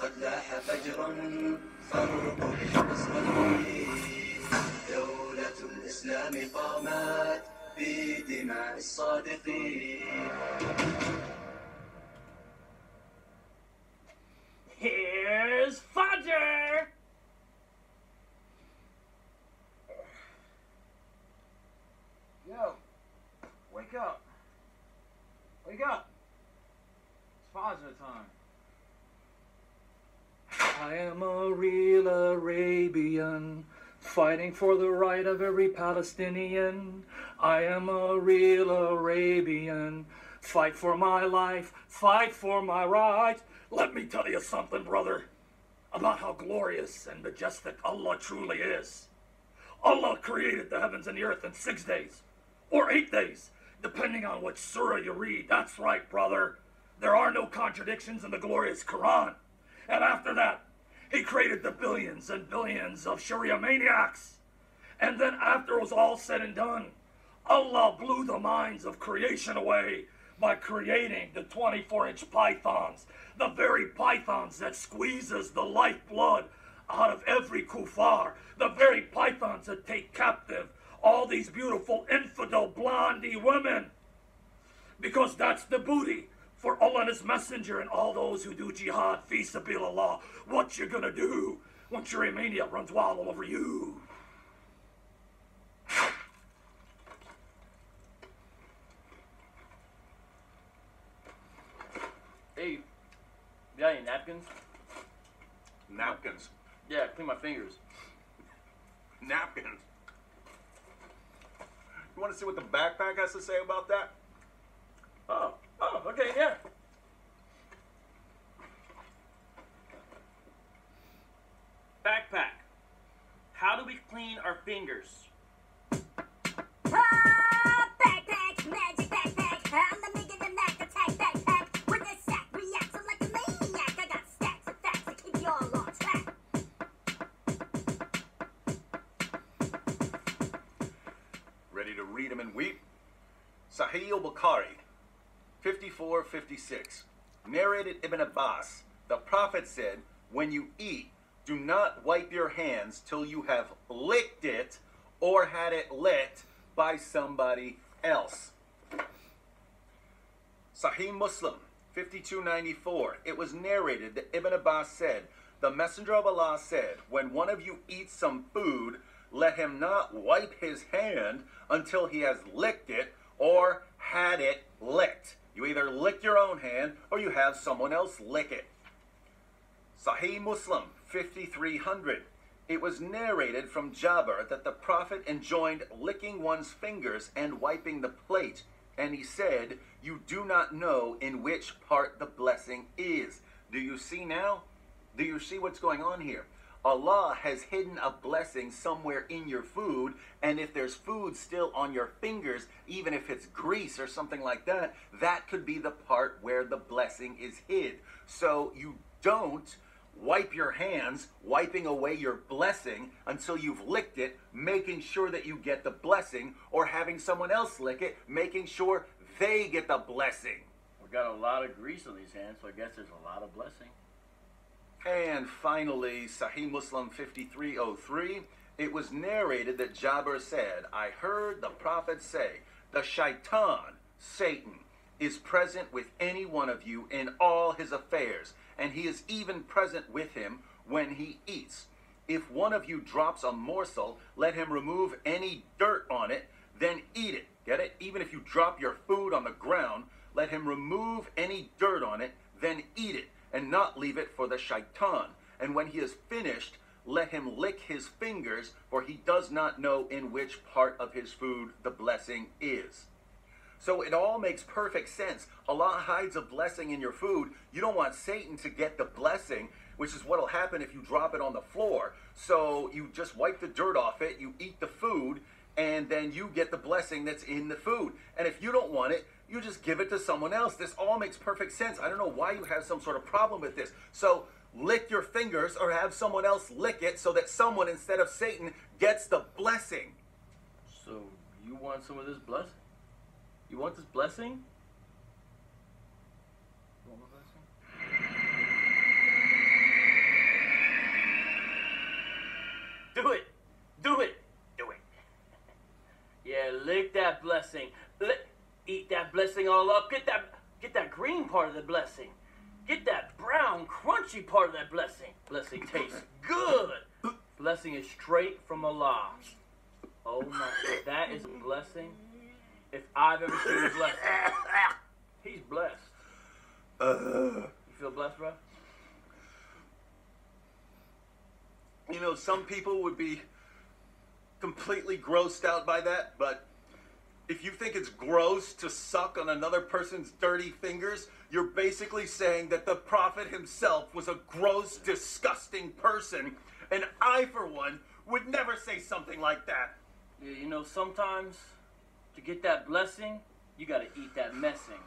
قد لاح فجر فارقب المصطلحين. دولة الإسلام قامت بدماء الصادقين. Here's Fudger! Yo, wake up. Wake up. It's Fajr time. I am a real Arabian, fighting for the right of every Palestinian. I am a real Arabian, fight for my life, fight for my rights. Let me tell you something, brother, about how glorious and majestic Allah truly is. Allah created the heavens and the earth in 6 days, or 8 days, depending on which surah you read. That's right, brother. There are no contradictions in the glorious Quran. And after that, he created the billions and billions of Sharia maniacs. And then after it was all said and done, Allah blew the minds of creation away by creating the 24-inch pythons, the very pythons that squeezes the lifeblood out of every kuffar, the very pythons that take captive all these beautiful infidel blondie women, because that's the booty for Allah and His Messenger and all those who do jihad fi sabilillah. What you gonna do when Sharia mania runs wild all over you? Hey, you got any napkins? Napkins. Yeah, clean my fingers. Napkins. You want to see what the backpack has to say about that? Oh, okay, yeah. Backpack. How do we clean our fingers? Backpack, magic backpack. I'm the bigger than that attack backpack. With this sack, reacting like a maniac. I got stacks of facts to keep you all on track. Ready to read them and weep? Sahih al-Bukhari, 54:56. Narrated Ibn Abbas, the Prophet said, when you eat, do not wipe your hands till you have licked it or had it licked by somebody else. Sahih Muslim, 52:94. It was narrated that Ibn Abbas said, the Messenger of Allah said, when one of you eats some food, let him not wipe his hand until he has licked it or had it licked. You either lick your own hand or you have someone else lick it. Sahih Muslim, 5300. It was narrated from Jabir that the Prophet enjoined licking one's fingers and wiping the plate. And he said, you do not know in which part the blessing is. Do you see now? Do you see what's going on here? Allah has hidden a blessing somewhere in your food, and if there's food still on your fingers, even if it's grease or something like that, that could be the part where the blessing is hid. So you don't wipe your hands, wiping away your blessing until you've licked it, making sure that you get the blessing, or having someone else lick it, making sure they get the blessing. We got a lot of grease on these hands, so I guess there's a lot of blessing. And finally, Sahih Muslim 5303, it was narrated that Jabir said, I heard the Prophet say, the shaitan, Satan, is present with any one of you in all his affairs, and he is even present with him when he eats. If one of you drops a morsel, let him remove any dirt on it, then eat it. Get it? Even if you drop your food on the ground, let him remove any dirt on it, then eat it, and not leave it for the shaitan. And when he is finished, let him lick his fingers, for he does not know in which part of his food the blessing is. So it all makes perfect sense. Allah hides a blessing in your food. You don't want Satan to get the blessing, which is what will happen if you drop it on the floor. So you just wipe the dirt off it, you eat the food, and then you get the blessing that's in the food. And if you don't want it, you just give it to someone else. This all makes perfect sense. I don't know why you have some sort of problem with this. So lick your fingers or have someone else lick it so that someone, instead of Satan, gets the blessing. So you want some of this blessing? You want this blessing? You want my blessing? blessing. Eat that blessing all up. Get that green part of the blessing. Get that brown, crunchy part of that blessing. Blessing tastes good. Blessing is straight from Allah. Oh my, that is a blessing. If I've ever seen a blessing, he's blessed. You feel blessed, bro? You know, some people would be completely grossed out by that, but if you think it's gross to suck on another person's dirty fingers, you're basically saying that the Prophet himself was a gross, disgusting person, and I, for one, would never say something like that. Yeah, you know, sometimes to get that blessing, you gotta eat that messing.